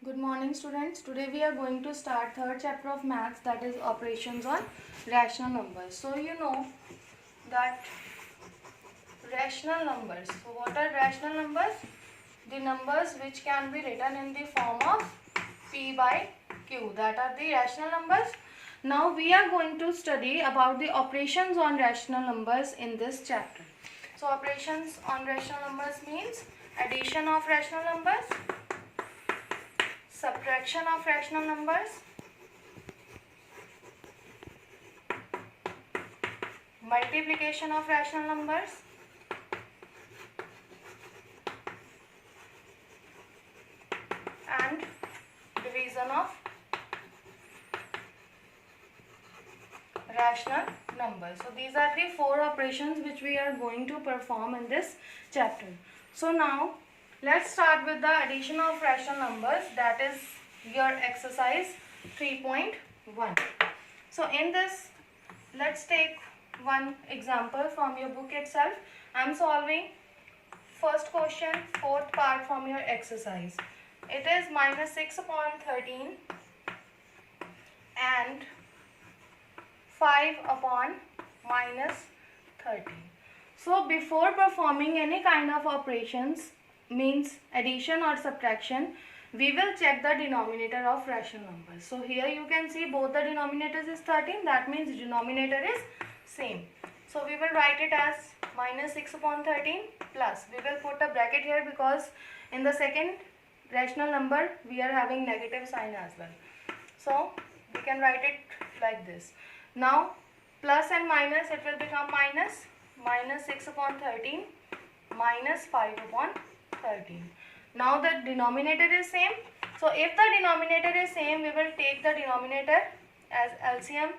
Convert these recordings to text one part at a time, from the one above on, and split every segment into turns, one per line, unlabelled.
Good morning students. Today we are going to start third chapter of maths, that is operations on rational numbers. So you know that rational numbers. So what are rational numbers? The numbers which can be written in the form of P by Q. That are the rational numbers. Now we are going to study about the operations on rational numbers in this chapter. So operations on rational numbers means addition of rational numbers, subtraction of rational numbers, multiplication of rational numbers, and division of rational numbers. So these are the four operations which we are going to perform in this chapter. So now let's start with the addition of rational numbers, that is your exercise 3.1. So in this, let's take one example from your book itself. I am solving first question, fourth part from your exercise. It is minus 6 upon 13 and 5 upon minus 13. So before performing any kind of operations, means addition or subtraction, we will check the denominator of rational numbers. So here you can see both the denominators is 13, that means denominator is same. So we will write it as minus 6 upon 13 plus, we will put a bracket here because in the second rational number we are having negative sign as well. So we can write it like this. Now plus and minus, it will become minus 6 upon 13 minus 5 upon 13. Now the denominator is same. So if the denominator is same, we will take the denominator as LCM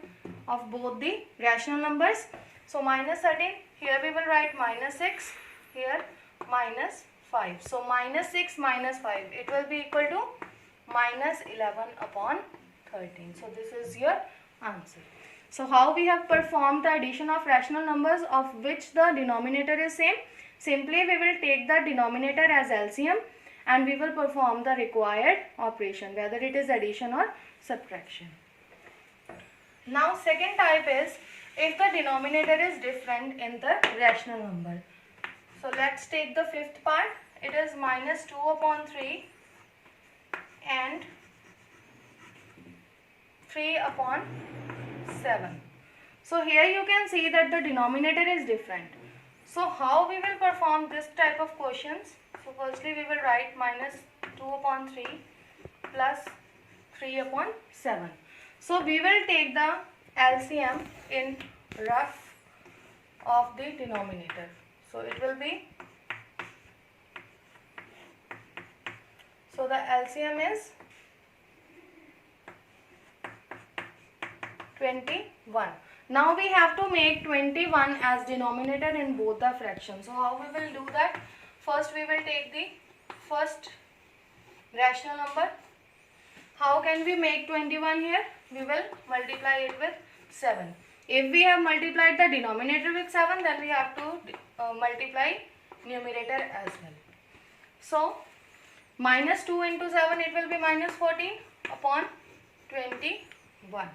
of both the rational numbers. So minus 13, here we will write minus 6, here minus 5. So minus 6 minus 5, it will be equal to minus 11 upon 13. So this is your answer. So how we have performed the addition of rational numbers of which the denominator is same? Simply we will take the denominator as LCM and we will perform the required operation, whether it is addition or subtraction. Now second type is if the denominator is different in the rational number. So let's take the fifth part. It is minus 2 upon 3 and 3 upon 7. So here you can see that the denominator is different. So how we will perform this type of questions? So firstly we will write minus 2 upon 3 plus 3 upon 7. So we will take the LCM in rough of the denominator. So it will be, so the LCM is 21. Now we have to make 21 as denominator in both the fractions. So how we will do that? First we will take the first rational number. How can we make 21 here? We will multiply it with 7. If we have multiplied the denominator with 7, then we have to multiply numerator as well. So minus 2 into 7, it will be minus 14 upon 21.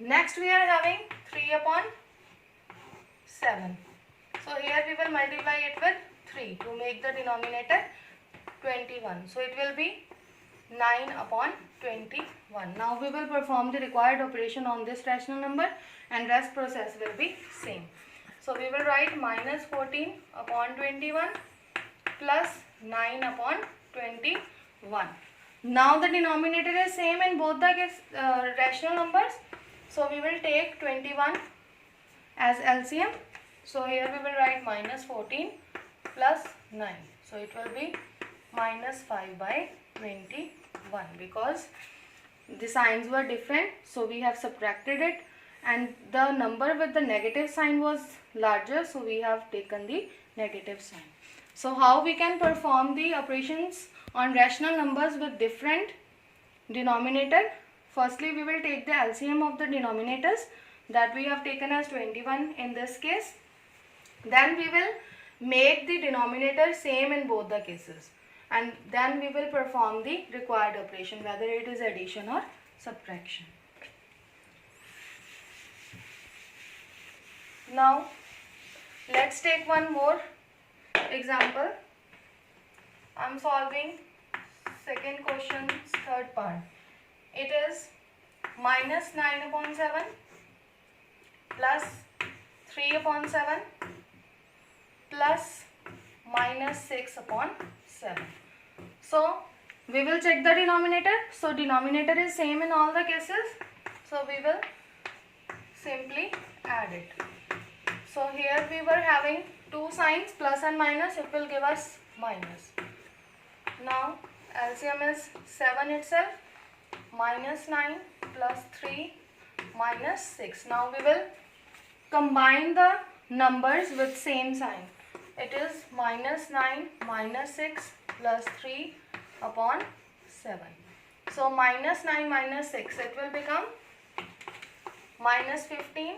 Next we are having 3 upon 7. So here we will multiply it with 3 to make the denominator 21. So it will be 9 upon 21. Now we will perform the required operation on this rational number and rest process will be same. So we will write minus 14 upon 21 plus 9 upon 21. Now the denominator is same in both the rational numbers. So we will take 21 as LCM. So here we will write minus 14 plus 9. So it will be minus 5 by 21 because the signs were different. So we have subtracted it and the number with the negative sign was larger. So we have taken the negative sign. So how we can perform the operations on rational numbers with different denominator? Firstly, we will take the LCM of the denominators that we have taken as 21 in this case. Then we will make the denominator same in both the cases. and then we will perform the required operation, whether it is addition or subtraction. Now let's take one more example. I am solving second question's third part. It is minus 9 upon 7 plus 3 upon 7 plus minus 6 upon 7. So we will check the denominator. So denominator is same in all the cases. So we will simply add it. So here we were having two signs, plus and minus. It will give us minus. Now LCM is 7 itself. Minus 9 plus 3 minus 6. Now we will combine the numbers with same sign. It is minus 9 minus 6 plus 3 upon 7. So minus 9 minus 6, it will become minus 15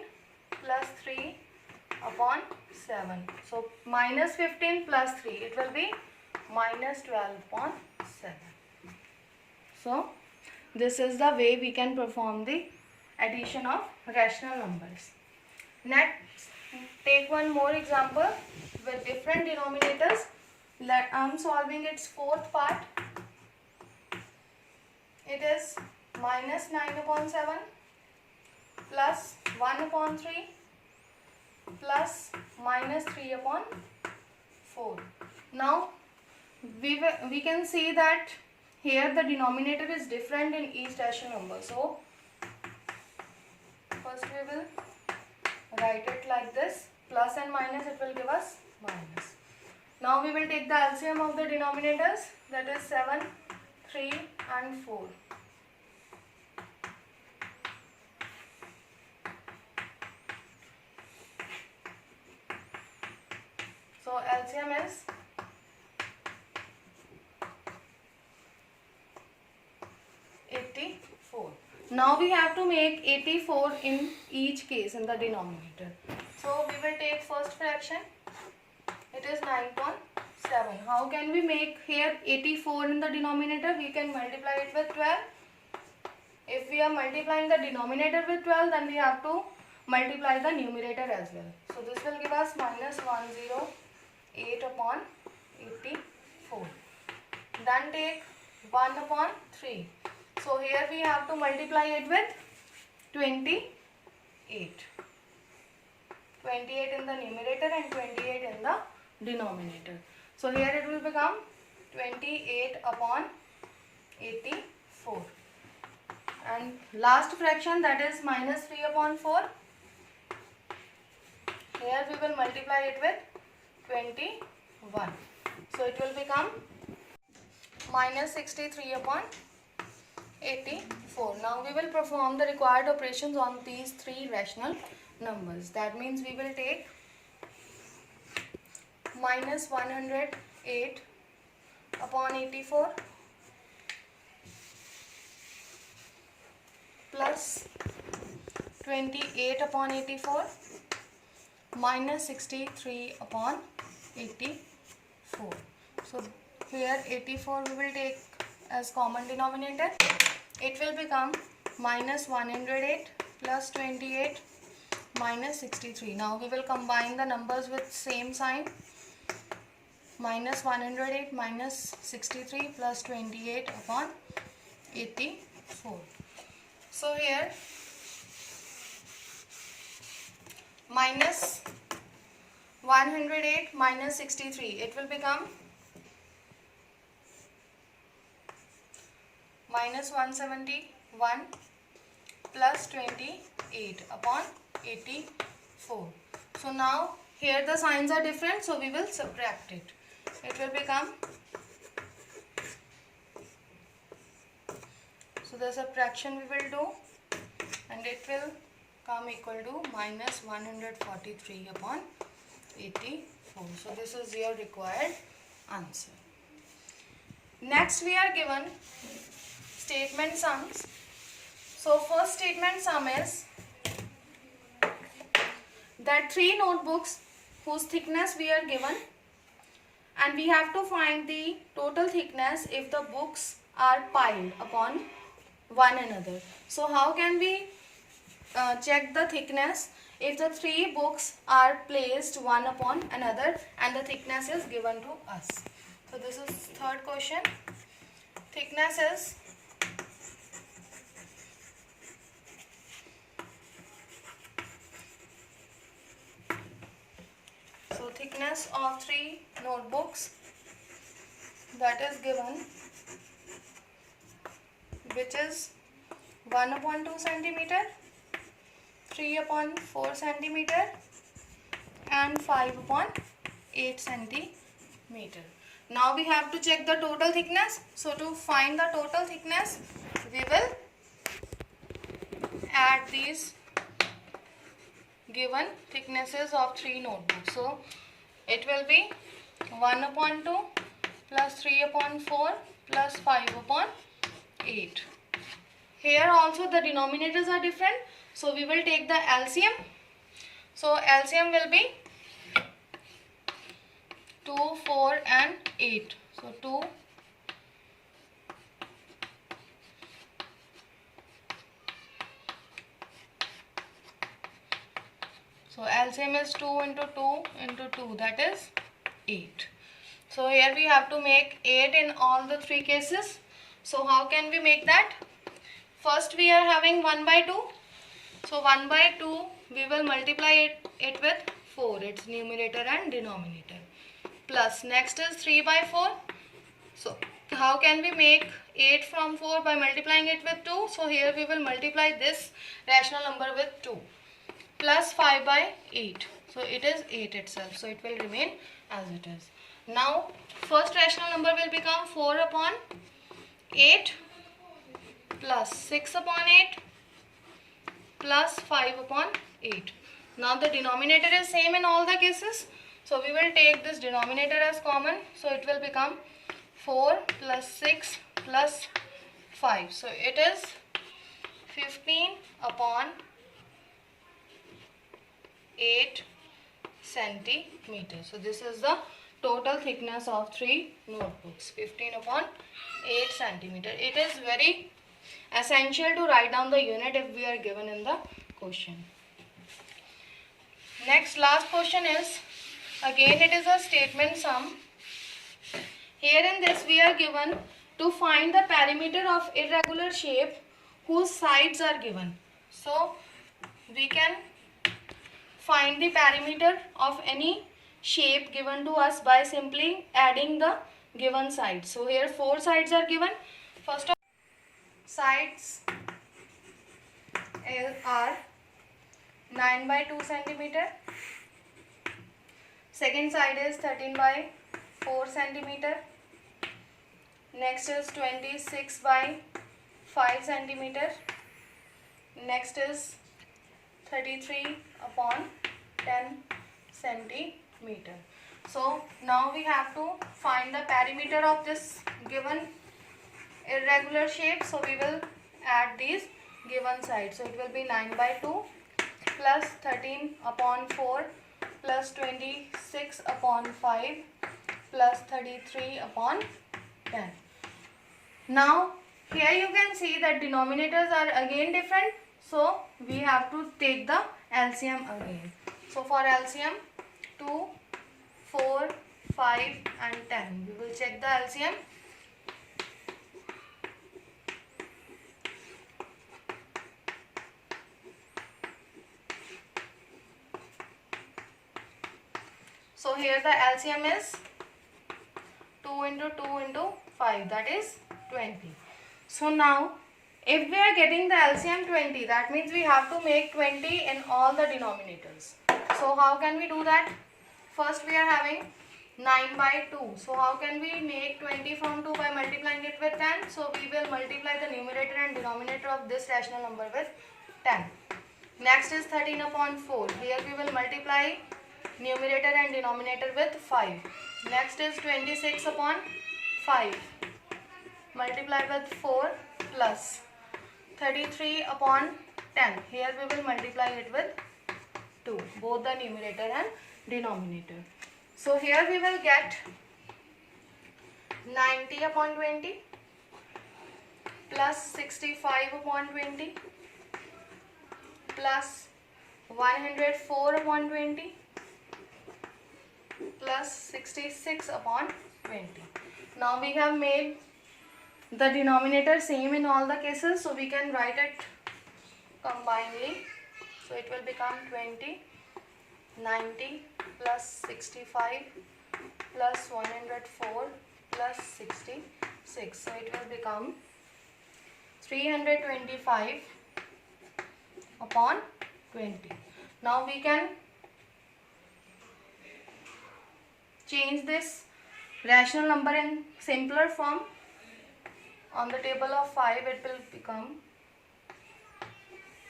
plus 3 upon 7. So minus 15 plus 3, it will be minus 12 upon 7. So this is the way we can perform the addition of rational numbers. Next, take one more example with different denominators. I am solving its fourth part. It is minus 9 upon 7 plus 1 upon 3 plus minus 3 upon 4. Now we can see that here the denominator is different in each rational number. So first we will write it like this, plus and minus, it will give us minus. Now we will take the LCM of the denominators, that is 7, 3 and 4. So LCM is 84. Now we have to make 84 in each case in the denominator. So we will take first fraction. It is 9.7. How can we make here 84 in the denominator? We can multiply it with 12. If we are multiplying the denominator with 12, then we have to multiply the numerator as well. So this will give us minus 108 upon 84. Then take 1 upon 3. So here we have to multiply it with 28. 28 in the numerator and 28 in the denominator. So here it will become 28 upon 84. And last fraction, that is minus 3 upon 4. Here we will multiply it with 21. So it will become minus 63 upon 84. Now we will perform the required operations on these three rational numbers. That means we will take minus 108 upon 84 plus 28 upon 84 minus 63 upon 84. So here 84 we will take as common denominator. It will become minus 108 plus 28 minus 63. Now we will combine the numbers with same sign. Minus 108 minus 63 plus 28 upon 84. So here minus 108 minus 63, it will become minus 171 plus 28 upon 84. So now here the signs are different, so we will subtract it. It will become, so the subtraction we will do, and it will come equal to minus 143 upon 84. So this is your required answer. Next we are given statement sums. So first statement sum is that 3 notebooks whose thickness we are given and we have to find the total thickness if the books are piled upon one another. So how can we check the thickness if the three books are placed one upon another and the thickness is given to us? So this is third question. Thickness is thickness of three notebooks that is given, which is 1 upon 2 centimeter, 3 upon 4 centimeter and 5 upon 8 centimeter. Now we have to check the total thickness. So to find the total thickness, we will add these given thicknesses of three notebooks. So it will be 1 upon 2 plus 3 upon 4 plus 5 upon 8. Here also the denominators are different, so we will take the LCM. So LCM will be 2, 4 and 8. So 2, so LCM is 2 into 2 into 2, that is 8. So here we have to make 8 in all the three cases. So how can we make that? First we are having 1 by 2. So 1 by 2 we will multiply it with 4, its numerator and denominator. Plus next is 3 by 4. So how can we make 8 from 4 by multiplying it with 2? So here we will multiply this rational number with 2. Plus 5 by 8. So it is 8 itself. So it will remain as it is. Now first rational number will become 4 upon 8 plus 6 upon 8 plus 5 upon 8. Now the denominator is same in all the cases. So we will take this denominator as common. So it will become 4 plus 6 plus 5. So it is 15 upon 8 centimeters. So this is the total thickness of three notebooks, 15 upon 8 centimeter. It is very essential to write down the unit if we are given in the question. Next, last question is, again it is a statement sum. Here in this we are given to find the perimeter of irregular shape whose sides are given. So we can find the perimeter of any shape given to us by simply adding the given sides. So here 4 sides are given. First of sides are 9 by 2 centimeter. Second side is 13 by 4 centimeter. Next is 26 by 5 centimeter. Next is 33 upon 10 centimeter. So now we have to find the perimeter of this given irregular shape. So we will add these given sides. So it will be 9 by 2 plus 13 upon 4 plus 26 upon 5 plus 33 upon 10. Now here you can see that denominators are again different. So we have to take the LCM again. So for LCM 2, 4, 5 and 10. We will check the LCM. So here the LCM is 2 into 2 into 5, that is 20. So now if we are getting the LCM 20, that means we have to make 20 in all the denominators. So how can we do that? First we are having 9 by 2. So how can we make 20 from 2 by multiplying it with 10? So we will multiply the numerator and denominator of this rational number with 10. Next is 13 upon 4. Here we will multiply numerator and denominator with 5. Next is 26 upon 5. Multiply with 4 plus 33 upon 10. Here we will multiply it with 2. Both the numerator and denominator. So here we will get 90 upon 20 plus 65 upon 20 plus 104 upon 20 plus 66 upon 20. Now we have made the denominator same in all the cases, so we can write it combinedly. So it will become 20, 90 plus 65 plus 104 plus 66. So it will become 325 upon 20. Now we can change this rational number in simpler form. On the table of 5 it will become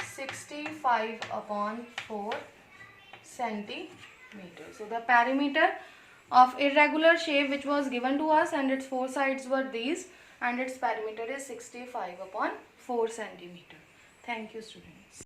65 upon 4 centimeters. So the perimeter of irregular shape which was given to us and its four sides were these, and its perimeter is 65 upon 4 centimeter. Thank you, students.